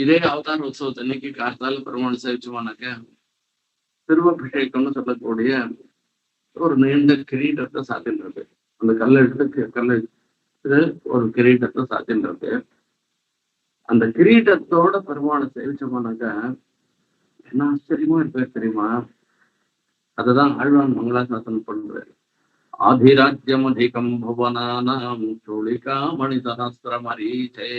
இதே அவதார உற்சவத்தன்னைக்கு கார்த்தால பெருமாள் சேவிச்சுவானாக்க திருவபிஷேகம்னு சொல்லக்கூடிய ஒரு நீண்ட கிரீடத்தை சாத்தின்றது. அந்த கல்லை ஒரு கிரீடத்தை சாத்தின்றது. அந்த கிரீடத்தோட பெருமாளை சேவிச்சோம்னாக்க என்ன ஆச்சரியமா இருப்பார் தெரியுமா? அதுதான் ஆழ்வான் மங்களாசாசனம் பண்றாரு. ஆதிராஜ்யம் அதிகம் புவனானாம் சூளிகா மணி சகஸ்திரமரீச்சே.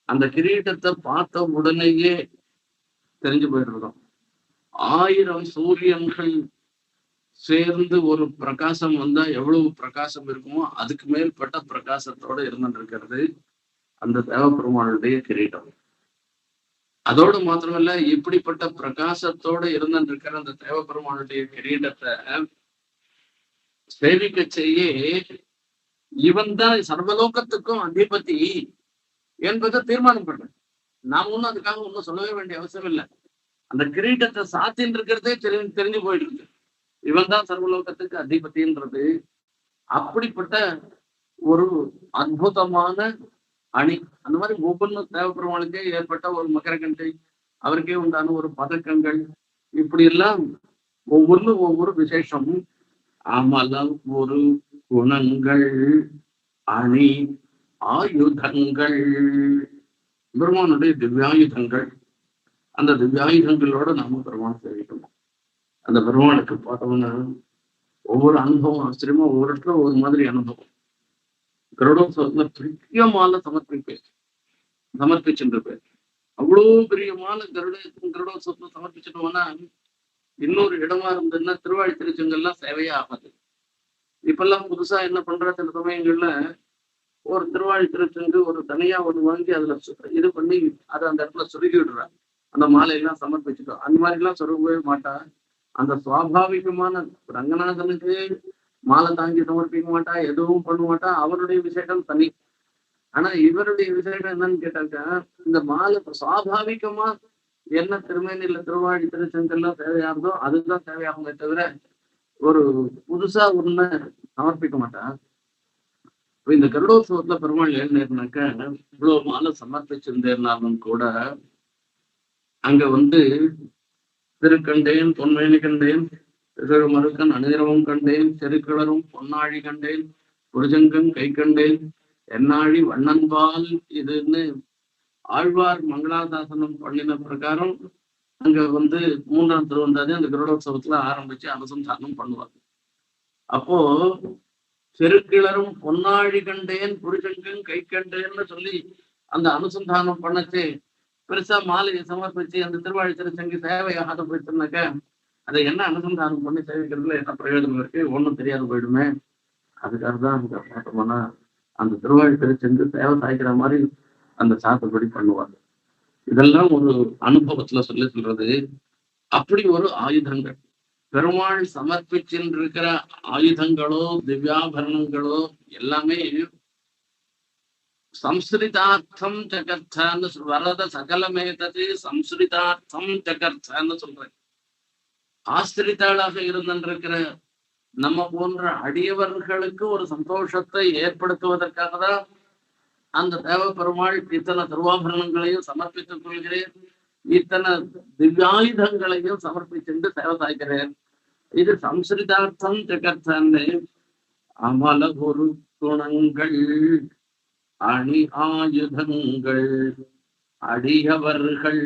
அந்த கிரீடத்தை பார்த்த உடனேயே தெரிஞ்சு போயிட்டு 1000 சூரியன்கள் சேர்ந்து ஒரு பிரகாசம் வந்தா எவ்வளவு பிரகாசம் இருக்குமோ அதுக்கு மேற்பட்ட பிரகாசத்தோட இருந்துருக்கிறது அந்த தேவப்பெருமாளுடைய கிரீடம். அதோடு மாத்திரமல்ல, இப்படிப்பட்ட பிரகாசத்தோட இருந்துருக்கிற அந்த தேவப்பெருமாளுடைய கிரீடத்தை சேவிக்க செய்ய இவன் தான் சர்வலோகத்துக்கும் அதிபதி என்பதை தீர்மானம் பண்றேன். நாம் ஒன்னும் அதுக்காக ஒன்னும் சொல்லவே வேண்டிய அவசியம் இல்லை. அந்த கிரீடத்தை சாத்தின்னு இருக்கிறதே தெரிஞ்சு போயிட்டு இருக்கு. இவன் தான் சர்வலோகத்துக்கு அதிபதின்றது. அப்படிப்பட்ட ஒரு அற்புதமான அணி. அந்த மாதிரி ஒவ்வொன்றும் தேவப்பெருமாளுக்கே ஏற்பட்ட ஒரு மகரகண்டை, அவருக்கே உண்டான ஒரு பதக்கங்கள், இப்படி எல்லாம் ஒவ்வொன்றும் ஒவ்வொரு விசேஷம். அமலம் ஒரு குணங்கள் அணி ஆயுதங்கள், பெருமானுடைய திவ்யாயுதங்கள். அந்த திவ்யாயுதங்களோட நாம பெருமான் சேவிக்கணும். அந்த பெருமானுக்கு பார்த்தோம்னா ஒவ்வொரு அனுபவம் ஆச்சரியமா, ஒவ்வொரு இடத்துல ஒரு மாதிரி அனுபவம். கருடோத்சவத்துல பெரிய மாலை சமர்ப்பிச்சுருப்பேன். அவ்வளவு பெரிய மாலை கருடோத்சவத்துல சமர்ப்பிச்சுட்டோம்னா இன்னொரு இடமா இருந்ததுன்னா திருவாழி திருச்செங்கல்லாம் சேவையே ஆகாது. இப்பெல்லாம் புதுசா என்ன பண்ற சில சமயங்கள்ல ஒரு திருவாழி திருச்செங்கு ஒரு தனியா ஒண்ணு வாங்கி அதுல இது பண்ணி அதை அந்த இடத்துல சொருகி விடுறாங்க. அந்த மாலையெல்லாம் சமர்ப்பிச்சுட்டோம். அந்த மாதிரி எல்லாம் சொருகவே மாட்டா. அந்த சுவாபாவிகமான ரங்கநாதனுக்கு மாலை தாங்கி சமர்ப்பிக்க மாட்டா, எதுவும் பண்ண மாட்டா. அவருடைய விசேஷம் தனி. ஆனா இவருடைய விசேஷம் என்னன்னு கேட்டாக்கா, இந்த மாலை சுவாபாவிகமா என்ன திருமேனில திருவாழி திருச்செங்கல்லாம் தேவையாகுதோ அதுதான் தேவையாகுமே தவிர ஒரு புதுசா ஒண்ணு சமர்ப்பிக்க மாட்டா. இந்த கருடோத்சவத்துல பெருமாள் ஏறினாக்க இவ்வளவு மாலை சமர்ப்பிச்சிருந்தேன்னாலும் கூட அங்க திருக்கண்டேன் பொன்மேனி கண்டேன் மறுக்கன் அணிதிரவம் கண்டேன் செருக்கிளரும் பொன்னாழி கண்டேன் புருஜங்கன் கை கண்டேன் என்னாழி வண்ணன்பால் இதுன்னு ஆழ்வார் மங்களாசாசனம் பண்ணின பிரகாரம் அங்க 3ஆம் திருவந்தாதி அந்த கருடோத்சவத்துல ஆரம்பிச்சு அனுசந்தானம் பண்ணுவாங்க. அப்போ செருக்கிளரும் பொன்னாழி கண்டேன் புருஷங்கன் கை கண்டேன்னு சொல்லி அந்த அனுசந்தானம் பண்ணச்சு பெருசா மாலையை சமர்ப்பிச்சு அந்த திருவாழி திருச்செங்கு சேவையாக போயிட்டுனாக்க அதை என்ன அனுசந்தானம் பண்ணி சேவிக்கிறதுல என்ன பிரயோஜனம் இருக்கு? ஒன்றும் தெரியாது போயிடுமே. அதுக்காக தான் அங்க பார்த்தோம்னா அந்த திருவாழி திருச்செங்கு சேவை சாய்க்கிற மாதிரி அந்த சாத்தப்படி பண்ணுவாங்க. இதெல்லாம் ஒரு அனுபவத்துல சொல்றது. அப்படி ஒரு ஆயுதங்கள் பெருமாள் சமர்ப்பிச்சுருக்கிற ஆயுதங்களோ திவ்யாபரணங்களோ எல்லாமே சம்ஸ்கிருதார்த்தம் ஜகர்த்தான்னு வரத சகலமேதது சம்ஸ்கிருதார்த்தம் ஜகர்த்தான்னு சொல்றேன். ஆசிரித்தாளாக இருந்திருக்கிற நம்ம போன்ற அடியவர்களுக்கு ஒரு சந்தோஷத்தை ஏற்படுத்துவதற்காக தான் அந்த தேவ பெருமாள் இத்தனை திருவாபரணங்களையும் சமர்ப்பித்துக் கொள்கிறேன், இத்தனை திவ்யாயுதங்களையும் சமர்ப்பிச்சுட்டு சேவை சாய்க்கிறேன். இது சம்ஸ்கிருதார்த்தம் ஜகர்த்தான்னு. அமல ஒரு குணங்கள் அணி ஆயுதங்கள் அடியவர்கள்